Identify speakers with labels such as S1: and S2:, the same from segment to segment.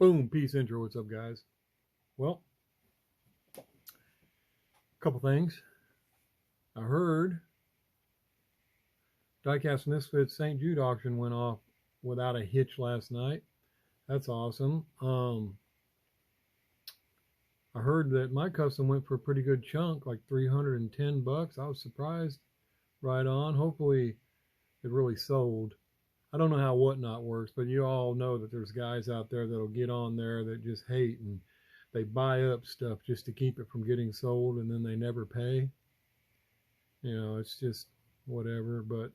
S1: Boom, peace intro. What's up, guys? Well, a couple things. I heard Diecast Misfits St. Jude auction went off without a hitch last night. That's awesome. I heard that my custom went for a pretty good chunk, like $310. I was surprised. Right on. Hopefully it really sold. I don't know how Whatnot works, but you all know that there's guys out there that'll get on there that just hate, and they buy up stuff just to keep it from getting sold, and then they never pay. You know, it's just whatever, but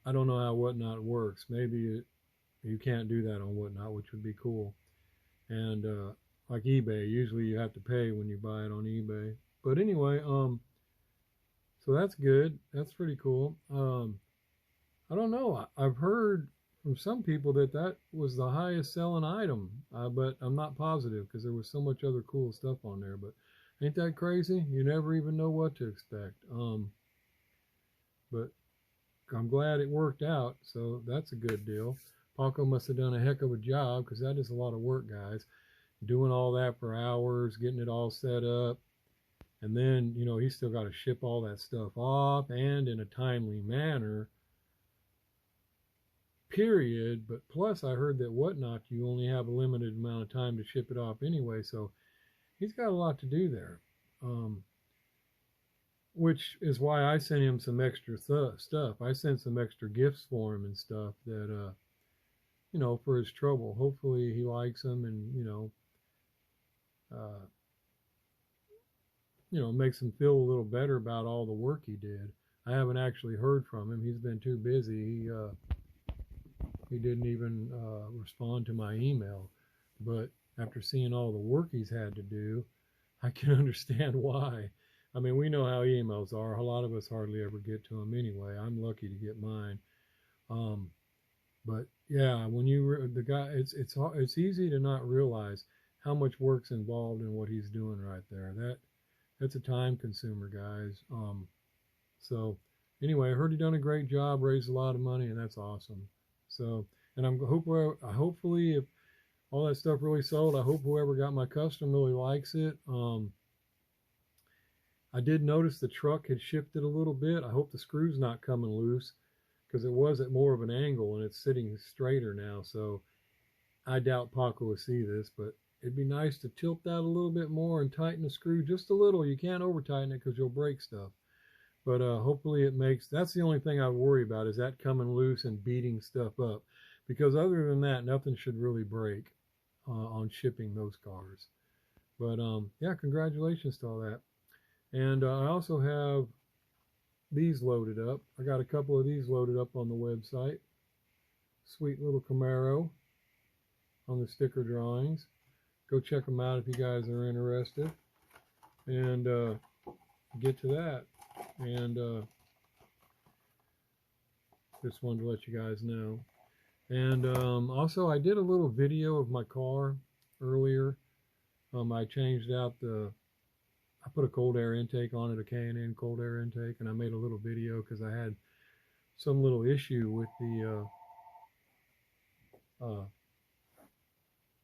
S1: I don't know how Whatnot works. Maybe you can't do that on Whatnot, which would be cool. And like eBay, usually you have to pay when you buy it on eBay. But anyway, so that's good. That's pretty cool. I don't know. I've heard from some people that that was the highest selling item, but I'm not positive because there was so much other cool stuff on there. But ain't that crazy? You never even know what to expect. But I'm glad it worked out, so that's a good deal. Paco must have done a heck of a job, because that is a lot of work, guys. Doing all that for hours, getting it all set up, and then, you know, he's still got to ship all that stuff off, and in a timely manner, period. But plus, I heard that Whatnot, you only have a limited amount of time to ship it off anyway, so he's got a lot to do there. Which is why I sent him some extra stuff. I sent some extra gifts for him and stuff that, you know, for his trouble. Hopefully he likes them, and, you know, makes him feel a little better about all the work he did. I haven't actually heard from him. He's been too busy. He didn't even respond to my email. But after seeing all the work he's had to do, I can understand why. I mean, we know how emails are. A lot of us hardly ever get to them anyway. I'm lucky to get mine. But yeah, when the guy, it's easy to not realize how much work's involved in what he's doing right there. That's a time consumer, guys. So anyway, I heard he done a great job, raised a lot of money, and that's awesome. So, and hopefully if all that stuff really sold, I hope whoever got my custom really likes it. I did notice the truck had shifted a little bit. I hope the screw's not coming loose, because it was at more of an angle and it's sitting straighter now. So I doubt Paco will see this, but it'd be nice to tilt that a little bit more and tighten the screw just a little. You can't over tighten it because you'll break stuff. But hopefully it makes, that's the only thing I worry about, is that coming loose and beating stuff up. Because other than that, nothing should really break on shipping those cars. But yeah, congratulations to all that. And I also have these loaded up. I got a couple of these loaded up on the website. Sweet little Camaro on the sticker drawings. Go check them out if you guys are interested. And get to that. And just wanted to let you guys know. And also, I did a little video of my car earlier. I changed out I put a cold air intake on it, a K&N cold air intake, and I made a little video because I had some little issue with the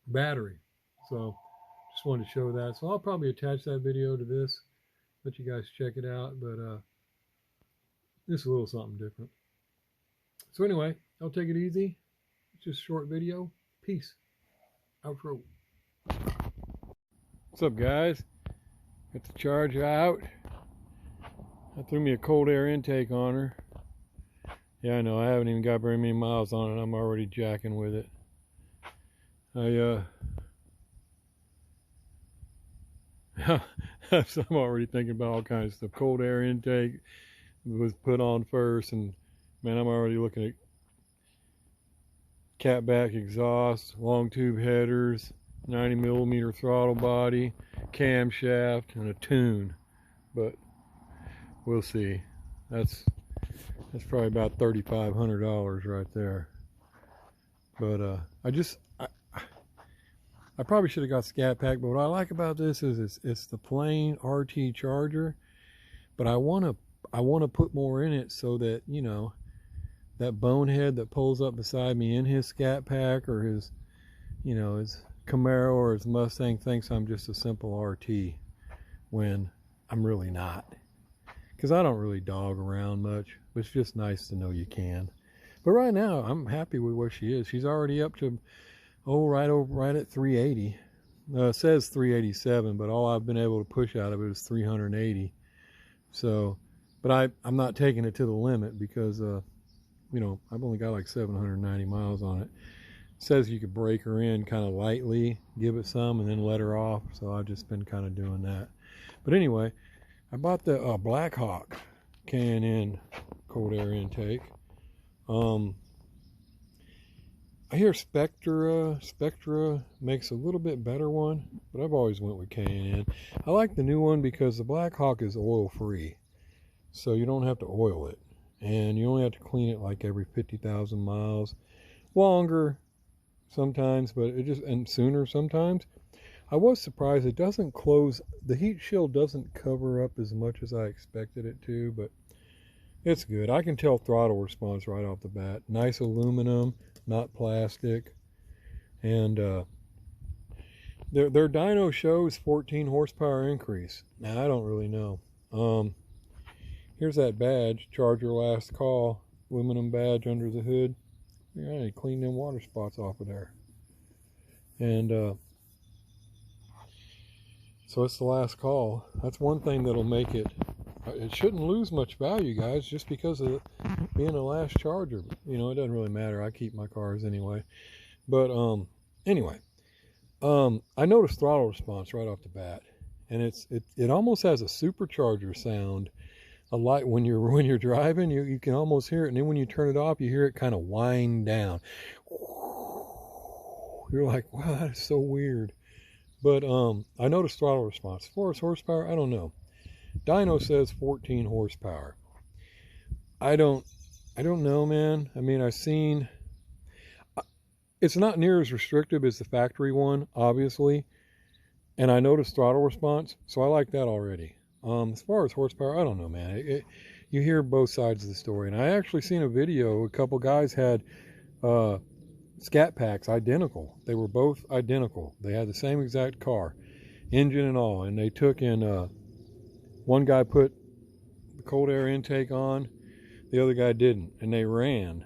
S1: battery. So just wanted to show that. So I'll probably attach that video to this, let you guys check it out, but just a little something different. So anyway, I'll take it easy. It's just a short video. Peace. Outro. What's up, guys? Got the Charger out. I threw me a cold air intake on her. Yeah, I know, I haven't even got very many miles on it. I'm already jacking with it. I'm already thinking about all kinds of stuff. Cold air intake was put on first, and man, I'm already looking at catback exhaust, long tube headers, 90mm throttle body, camshaft, and a tune. But we'll see. That's probably about $3,500 right there. But I probably should have got Scat Pack, but what I like about this is it's the plain RT Charger, but I want to put more in it so that, you know, that bonehead that pulls up beside me in his Scat Pack or his you know, his Camaro or his Mustang thinks I'm just a simple RT when I'm really not. Because I don't really dog around much, but it's just nice to know you can. But right now, I'm happy with where she is. She's already up to, right at 380. It says 387, but all I've been able to push out of it is 380. So, but I'm not taking it to the limit because, you know, I've only got like 790 miles on it. It says you could break her in kind of lightly, give it some, and then let her off. So I've just been kind of doing that. But anyway, I bought the Blackhawk K&N cold air intake. I hear Spectra makes a little bit better one, but I've always went with K&N. I like the new one because the Blackhawk is oil free, so you don't have to oil it, and you only have to clean it like every 50,000 miles. Longer sometimes, but and sooner sometimes. I was surprised it doesn't close, the heat shield doesn't cover up as much as I expected it to, but it's good. I can tell throttle response right off the bat. Nice aluminum, not plastic. And their dyno shows 14 horsepower increase. Now, I don't really know. Here's that badge, Charger Last Call, aluminum badge under the hood. Yeah, I need to clean them water spots off of there. And so it's the last call. That's one thing that'll make it shouldn't lose much value, guys, just because of being a last charger. You know, it doesn't really matter. I keep my cars anyway. But anyway, I noticed throttle response right off the bat, and it almost has a supercharger sound. A light when you're driving, you can almost hear it, and then when you turn it off, you hear it kind of wind down. You're like, wow, that is so weird. But I noticed throttle response. As far as horsepower, I don't know. Dyno says 14 horsepower. I don't know, man. I mean, I've seen, it's not near as restrictive as the factory one, obviously. And I noticed throttle response, so I like that already. As far as horsepower, I don't know, man. You hear both sides of the story. And I actually seen a video, a couple guys had scat packs identical. They were both identical. They had the same exact car, engine and all. And they took in, one guy put the cold air intake on, the other guy didn't. And they ran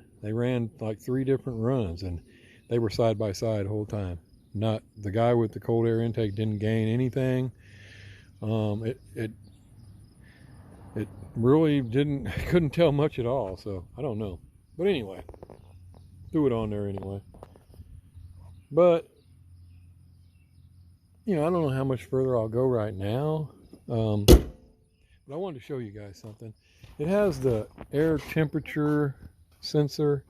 S1: like 3 different runs, and they were side by side the whole time. Not the guy with the cold air intake didn't gain anything. It really couldn't tell much at all. So I don't know. But anyway, threw it on there anyway. But you know, I don't know how much further I'll go right now. But I wanted to show you guys something. It has the air temperature sensor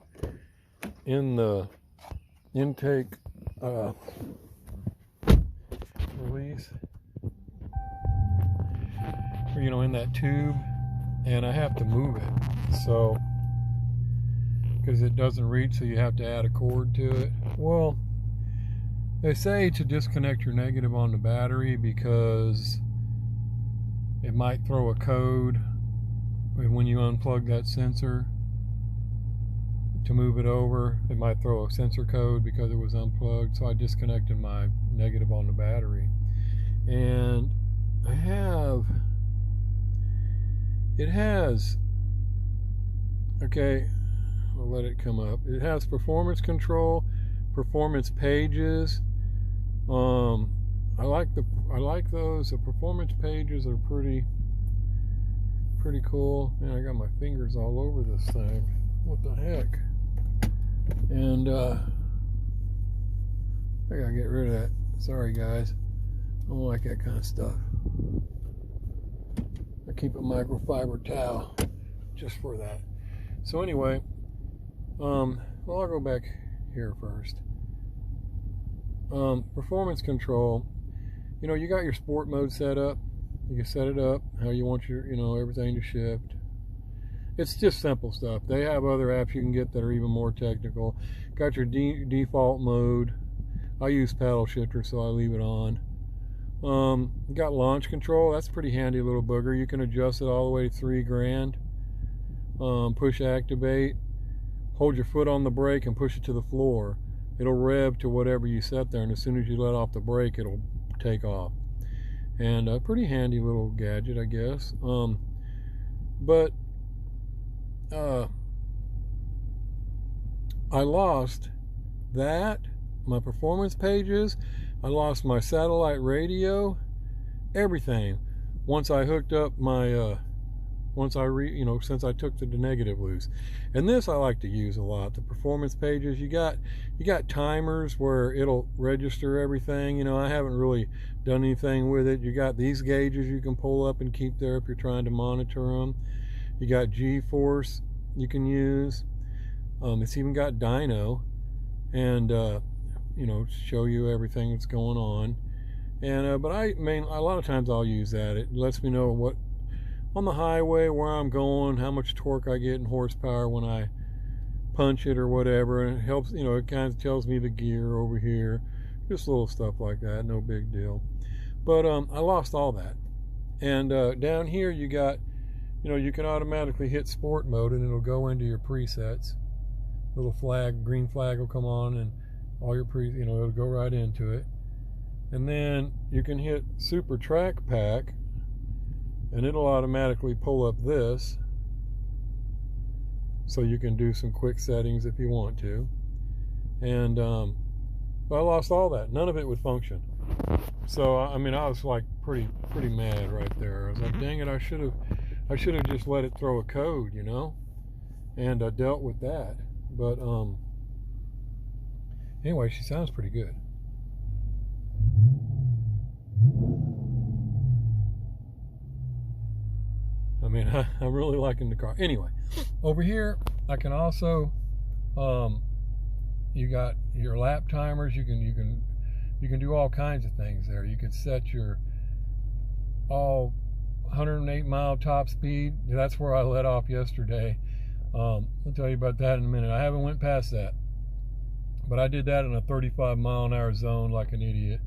S1: in the intake release, or, you know, in that tube, and I have to move it, so because it doesn't reach, so you have to add a cord to it. Well, they say to disconnect your negative on the battery because it might throw a code when you unplug that sensor to move it over. It might throw a sensor code because it was unplugged. So I disconnected my negative on the battery, and it has, okay, I'll let it come up. It has performance control, performance pages. I like those. The performance pages are pretty cool. Man, I got my fingers all over this thing. What the heck? And I gotta get rid of that. Sorry, guys. I don't like that kind of stuff. I keep a microfiber towel just for that. So anyway, well, I'll go back here first. Performance control. You know, you got your sport mode set up. You can set it up how you want your, you know, everything to shift. It's just simple stuff. They have other apps you can get that are even more technical. Got your default mode. I use paddle shifter, so I leave it on. You got launch control. That's a pretty handy little booger. You can adjust it all the way to 3 grand. Push activate. Hold your foot on the brake and push it to the floor. it'll rev to whatever you set there, and as soon as you let off the brake, it'll take off. And a pretty handy little gadget, I guess. But I lost that, my performance pages, I lost my satellite radio, everything. Once I hooked up my, since I took the negative loose. And this I like to use a lot, the performance pages. You got timers where it'll register everything. I haven't really done anything with it. You got these gauges you can pull up and keep there if you're trying to monitor them. You got G-force you can use. It's even got dyno, and show you everything that's going on. And but a lot of times I'll use that. It lets me know what on the highway, where I'm going, how much torque I get in horsepower when I punch it or whatever, and it helps. It kind of tells me the gear over here, just little stuff like that, no big deal. But I lost all that. And down here you got, you can automatically hit sport mode and it'll go into your presets. Little flag, green flag will come on, and all your it'll go right into it. And then you can hit Super Track Pack, and it'll automatically pull up this, so you can do some quick settings if you want to. And I lost all that. None of it would function. So I was like pretty mad right there. I was like, dang it, I should have just let it throw a code, and I dealt with that. But anyway, she sounds pretty good. I'm really liking the car. Anyway, over here I can also you got your lap timers. You can do all kinds of things there. You can set your 108 mile top speed. That's where I let off yesterday. I'll tell you about that in a minute. I haven't went past that, but I did that in a 35 mile an hour zone like an idiot.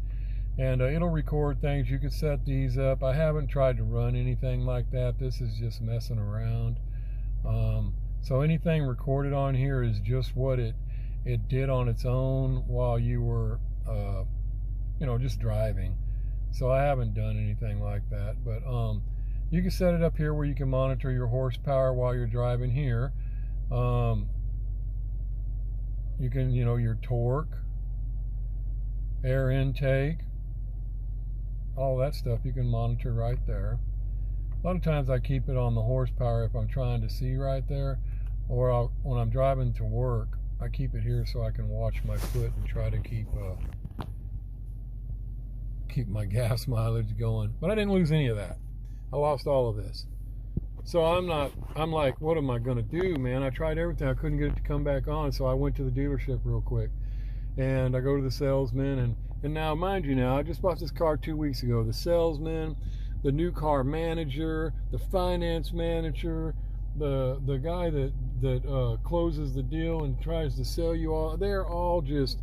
S1: And it'll record things. You can set these up. I haven't tried to run anything like that. This is just messing around. So anything recorded on here is just what it did on its own while you were, just driving. So I haven't done anything like that. But you can set it up here where you can monitor your horsepower while you're driving here. You can, your torque, air intake, all that stuff you can monitor right there. A lot of times I keep it on the horsepower if I'm trying to see right there, or when I'm driving to work, I keep it here so I can watch my foot and try to keep my gas mileage going. But I didn't lose any of that. I lost all of this. So I'm like, what am I going to do, man? I tried everything. I couldn't get it to come back on, so I went to the dealership real quick. And I go to the salesman, and now, mind you, I just bought this car 2 weeks ago. The salesman, the new car manager, the finance manager, the guy that closes the deal and tries to sell you all, they're all just,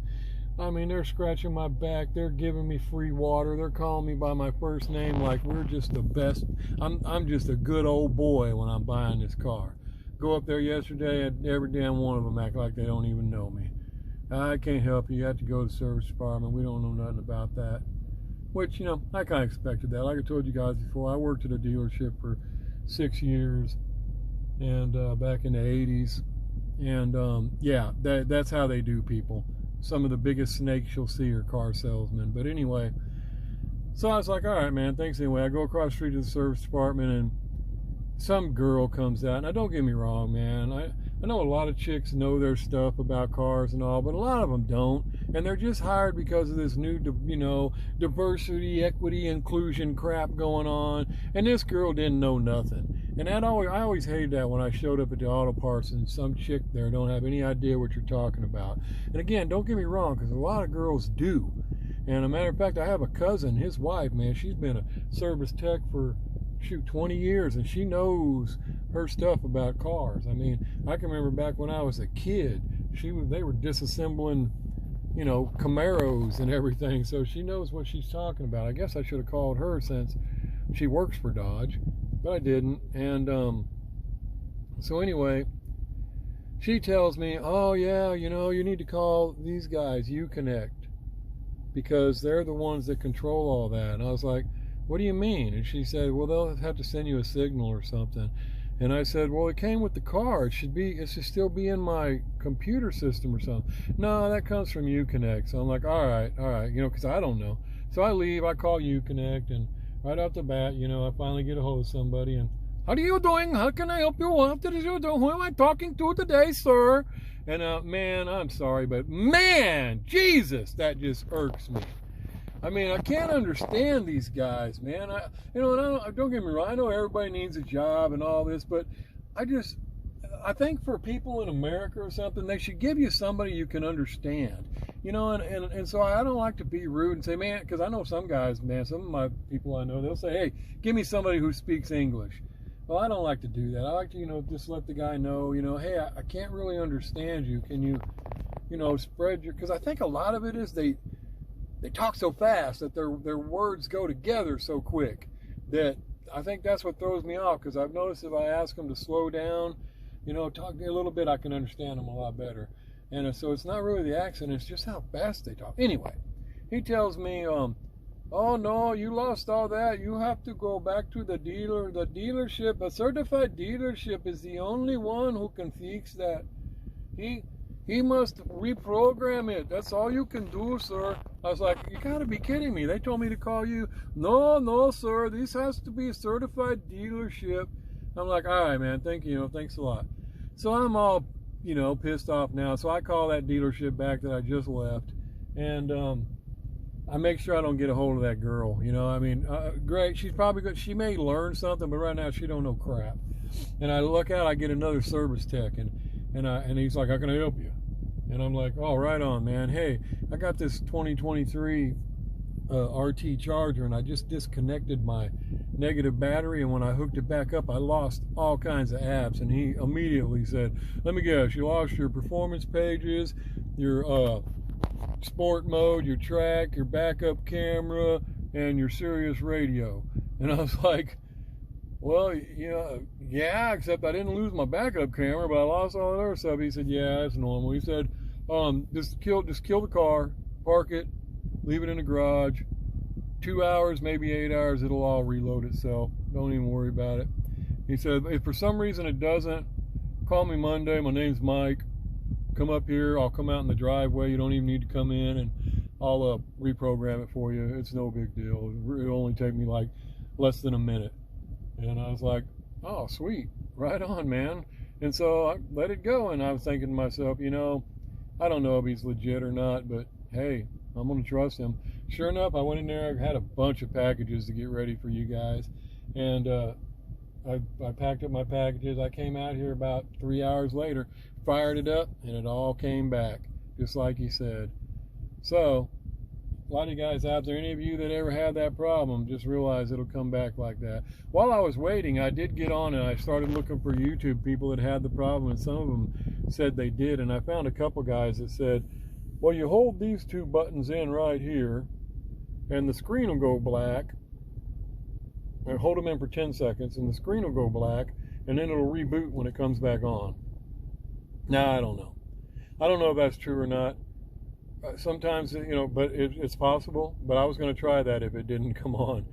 S1: they're scratching my back. They're giving me free water. They're calling me by my first name like we're just the best. I'm just a good old boy when I'm buying this car. Go up there yesterday, every damn one of them act like they don't even know me. I can't help you. You have to go to the service department. We don't know nothing about that. Which, I kind of expected that. Like I told you guys before, I worked at a dealership for 6 years, and back in the 80s. And yeah, that's how they do people. Some of the biggest snakes you'll see are car salesmen. But anyway, so I was like, all right, man, thanks anyway. I go across the street to the service department, and some girl comes out. Now, don't get me wrong, man. I know a lot of chicks know their stuff about cars and all, but a lot of them don't. And they're just hired because of this new, diversity, equity, inclusion crap going on. And this girl didn't know nothing. And I always hated that when I showed up at the auto parts and some chick there don't have any idea what you're talking about. And again, don't get me wrong, because a lot of girls do. And a matter of fact, I have a cousin, his wife, man, she's been a service tech for 20 years, and she knows her stuff about cars. I can remember back when I was a kid, they were disassembling, Camaros and everything, so she knows what she's talking about. I guess I should have called her since she works for Dodge, but I didn't. And so anyway, she tells me, oh yeah, you know, you need to call these guys, Uconnect, because they're the ones that control all that. And I was like, what do you mean? And she said, well, they'll have to send you a signal or something. And I said, well, it came with the car. It should still be in my computer system or something. No, that comes from Uconnect. So I'm like, all right, you know, because I don't know. So I leave, I call Uconnect, and right off the bat, you know, I finally get a hold of somebody, and how are you doing? How can I help you? What did you do? Who am I talking to today, sir? And man, I'm sorry, but man, Jesus, that just irks me. I mean, I can't understand these guys, man. You know, and don't get me wrong. I know everybody needs a job and all this, but I think for people in America or something, they should give you somebody you can understand. You know, and so I don't like to be rude and say, man, because I know some guys, man, some of my people I know, they'll say, hey, give me somebody who speaks English. Well, I don't like to do that. I like to, you know, just let the guy know, you know, hey, I can't really understand you. Can you, you know, spread your, because I think a lot of it is they talk so fast that their words go together so quick that I think that's what throws me off, because I've noticed if I ask them to slow down, you know, talk a little bit, I can understand them a lot better. And so it's not really the accent, it's just how fast they talk. Anyway, he tells me, oh no, you lost all that. You have to go back to the dealership. A certified dealership is the only one who can fix that. He must reprogram it. That's all you can do, sir. I was like, you gotta be kidding me. They told me to call you. No, sir. This has to be a certified dealership. I'm like, all right, man. Thank you. Thanks a lot. So I'm all, you know, pissed off now. So I call that dealership back that I just left, and I make sure I don't get a hold of that girl. You know, I mean, great. She's probably good. She may learn something, but right now she don't know crap. And I look out, I get another service tech, and he's like, how can I help you? And I'm like, oh, right on, man. Hey, I got this 2023 RT charger, and I just disconnected my negative battery, and when I hooked it back up, I lost all kinds of apps. And he immediately said, let me guess, you lost your performance pages, your sport mode, your track, your backup camera, and your Sirius radio. And I was like, well, you know, yeah, except I didn't lose my backup camera, but I lost all the other stuff. He said, yeah, that's normal. He said, just kill the car, park it, leave it in the garage. 2 hours, maybe 8 hours, it'll all reload itself. Don't even worry about it. He said, if for some reason it doesn't, call me Monday. My name's Mike. Come up here. I'll come out in the driveway. You don't even need to come in, and I'll reprogram it for you. It's no big deal. It'll only take me like less than a minute. And I was like, oh, sweet. Right on, man. And so I let it go, and I was thinking to myself, you know, I don't know if he's legit or not, but hey, I'm going to trust him. Sure enough, I went in there, I had a bunch of packages to get ready for you guys. And I packed up my packages. I came out here about 3 hours later, fired it up, and it all came back, just like he said. So, a lot of you guys out there, any of you that ever had that problem, just realize it'll come back like that. While I was waiting, I did get on and I started looking for YouTube people that had the problem, and some of them said they did. And I found a couple guys that said, well, you hold these two buttons in right here, and the screen will go black. And hold them in for 10 seconds, and the screen will go black, and then it'll reboot when it comes back on. Now, I don't know. I don't know if that's true or not. Sometimes, you know, but it's possible. But I was going to try that if it didn't come on.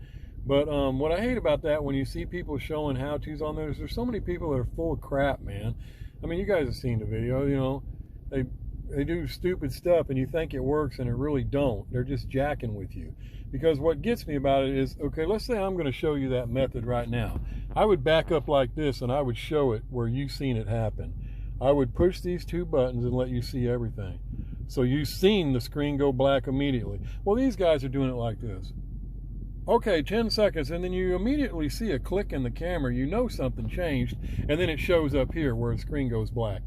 S1: But what I hate about that, when you see people showing how-tos on there, is there's so many people that are full of crap, man. I mean, you guys have seen the video, you know. They do stupid stuff, and you think it works, and it really don't. They're just jacking with you. Because what gets me about it is, okay, let's say I'm going to show you that method right now. I would back up like this, and I would show it where you've seen it happen. I would push these two buttons and let you see everything. So you've seen the screen go black immediately. Well, these guys are doing it like this. Okay, 10 seconds, and then you immediately see a click in the camera. You know something changed, and then it shows up here where the screen goes black.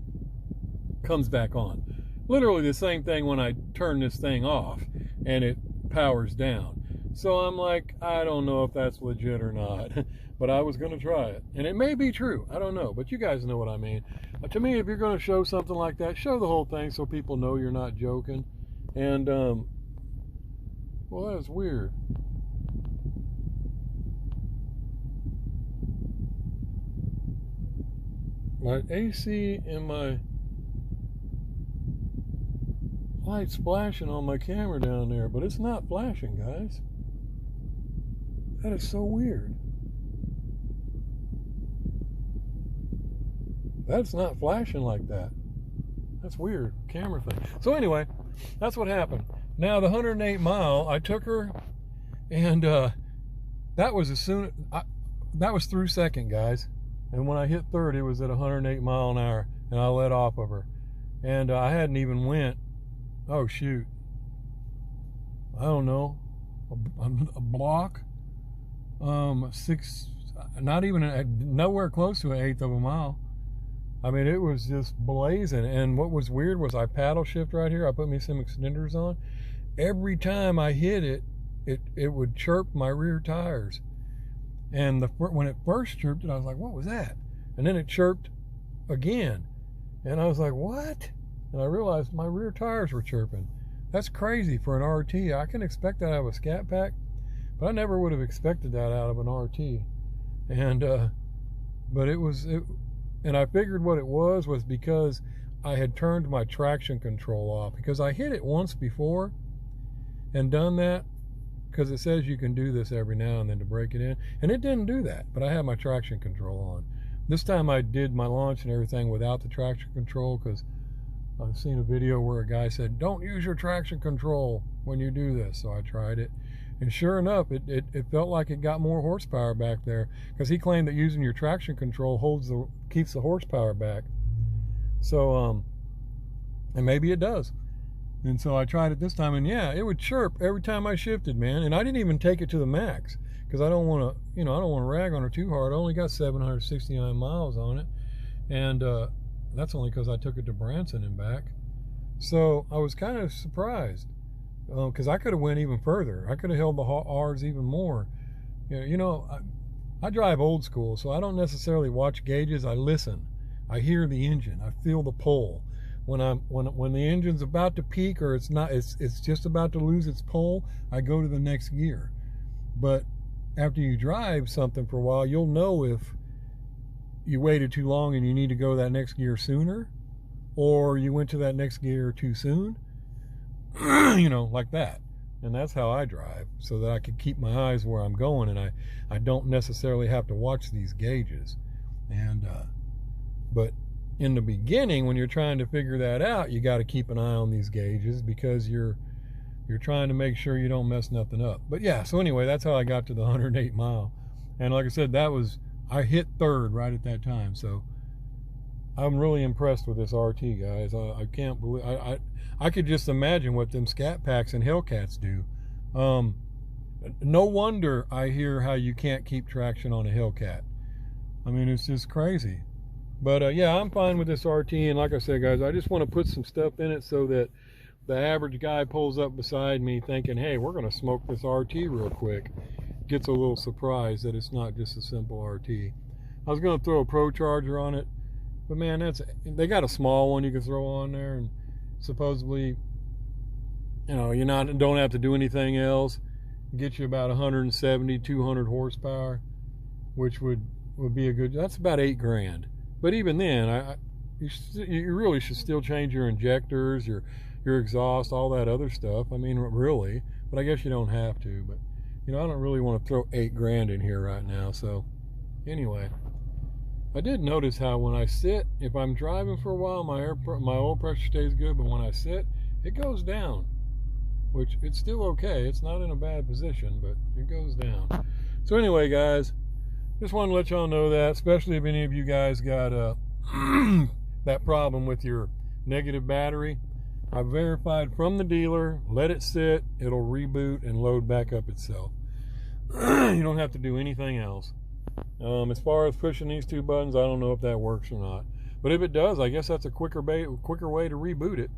S1: Comes back on. Literally the same thing when I turn this thing off and it powers down. So I'm like, I don't know if that's legit or not, but I was going to try it. And it may be true. I don't know, but you guys know what I mean. To me, if you're going to show something like that, show the whole thing so people know you're not joking. And, well, that's weird. My AC and my light's flashing on my camera down there, but it's not flashing, guys. That is so weird. That's not flashing like that. That's weird, camera thing. So anyway, that's what happened. Now the 108 mile, I took her, and that was that was through second, guys. And when I hit third, it was at 108 mile an hour, and I let off of her. And I hadn't even went, oh shoot, I don't know, a block, not even, nowhere close to an eighth of a mile. I mean, it was just blazing. And what was weird was I paddle shift right here. I put me some extenders on. Every time I hit it, it would chirp my rear tires. And when it first chirped it, I was like, what was that? And then it chirped again. And I was like, what? And I realized my rear tires were chirping. That's crazy for an RT. I can expect that out of a Scat Pack, but I never would have expected that out of an RT. And, but and I figured what it was because I had turned my traction control off, because I hit it once before and done that, because it says you can do this every now and then to break it in, and it didn't do that, but I had my traction control on. This time I did my launch and everything without the traction control, because I've seen a video where a guy said, don't use your traction control when you do this. So I tried it, and sure enough, it felt like it got more horsepower back there, because he claimed that using your traction control keeps the horsepower back. So and maybe it does. And so I tried it this time, and yeah, it would chirp every time I shifted, man. And I didn't even take it to the max, because I don't want to, I don't want to rag on her too hard. I only got 769 miles on it, and that's only because I took it to Branson and back. So I was kind of surprised, because I could have went even further. I could have held the R's even more. I drive old school, so I don't necessarily watch gauges. I listen. I hear the engine. I feel the pull. When the engine's about to peak, or it's just about to lose its pull, I go to the next gear. But after you drive something for a while, you'll know if you waited too long and you need to go that next gear sooner, or you went to that next gear too soon, like that. And that's how I drive, so that I can keep my eyes where I'm going, and I don't necessarily have to watch these gauges. And but in the beginning, when you're trying to figure that out, you got to keep an eye on these gauges, because you're trying to make sure you don't mess nothing up. But yeah, so anyway, that's how I got to the 108 mile. And like I said, I hit third right at that time. So I'm really impressed with this RT, guys. I can't believe, I could just imagine what them Scat Packs and Hellcats do. No wonder I hear how you can't keep traction on a Hellcat. I mean, it's just crazy. But yeah, I'm fine with this RT, and like I said, guys, I just want to put some stuff in it so that the average guy pulls up beside me thinking, hey, we're going to smoke this RT real quick, gets a little surprised that it's not just a simple RT. I was going to throw a Pro Charger on it, but man, they got a small one you can throw on there, and supposedly, you don't have to do anything else. Get you about 170, 200 horsepower, which would be that's about $8,000. But even then, you really should still change your injectors, your exhaust, all that other stuff. I mean, really. But I guess you don't have to. But I don't really want to throw $8,000 in here right now. So anyway, I did notice how when I sit, if I'm driving for a while, my oil pressure stays good. But when I sit, it goes down, which it's still okay. It's not in a bad position, but it goes down. So anyway, guys, just want to let y'all know that, especially if any of you guys got that problem with your negative battery. I verified from the dealer, let it sit, it'll reboot and load back up itself. You don't have to do anything else. As far as pushing these two buttons, I don't know if that works or not. But if it does, I guess that's a quicker way to reboot it.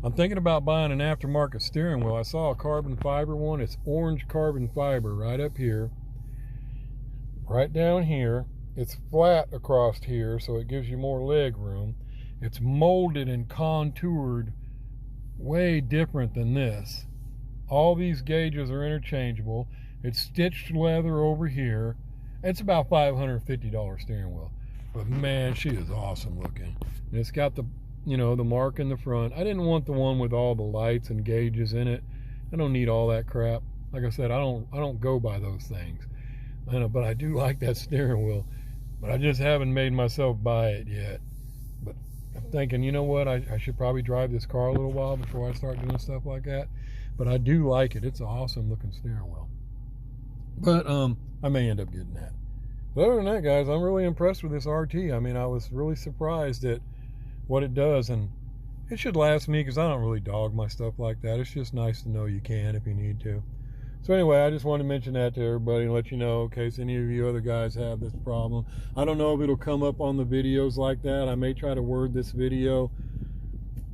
S1: I'm thinking about buying an aftermarket steering wheel. I saw a carbon fiber one. It's orange carbon fiber right up here. Right down here, it's flat across here, so it gives you more leg room. It's molded and contoured way different than this. All these gauges are interchangeable. It's stitched leather over here. It's about $550 steering wheel. But man, she is awesome looking. And it's got the you know, the mark in the front. I didn't want the one with all the lights and gauges in it. I don't need all that crap. Like I said, I don't go by those things. But I do like that steering wheel. But I just haven't made myself buy it yet. But I'm thinking, you know what, I should probably drive this car a little while before I start doing stuff like that. But I do like it. It's an awesome looking steering wheel. But I may end up getting that. But other than that, guys, I'm really impressed with this RT. I mean, I was really surprised at what it does, and it should last me because I don't really dog my stuff like that. It's just nice to know you can if you need to. So anyway, I just wanted to mention that to everybody and let you know in case any of you other guys have this problem. I don't know if it'll come up on the videos like that. I may try to word this video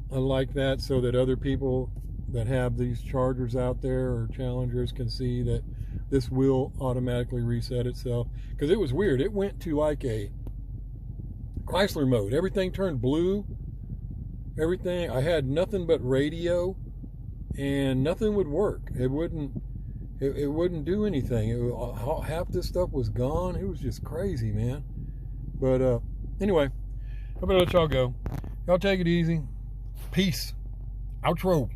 S1: like that so that other people that have these Chargers out there or Challengers can see that this will automatically reset itself. Because it was weird. It went to like a Chrysler mode. Everything turned blue. Everything. I had nothing but radio, and nothing would work. It wouldn't do anything. Half this stuff was gone. It was just crazy, man. But anyway, I better let y'all go. Y'all take it easy. Peace. Outro.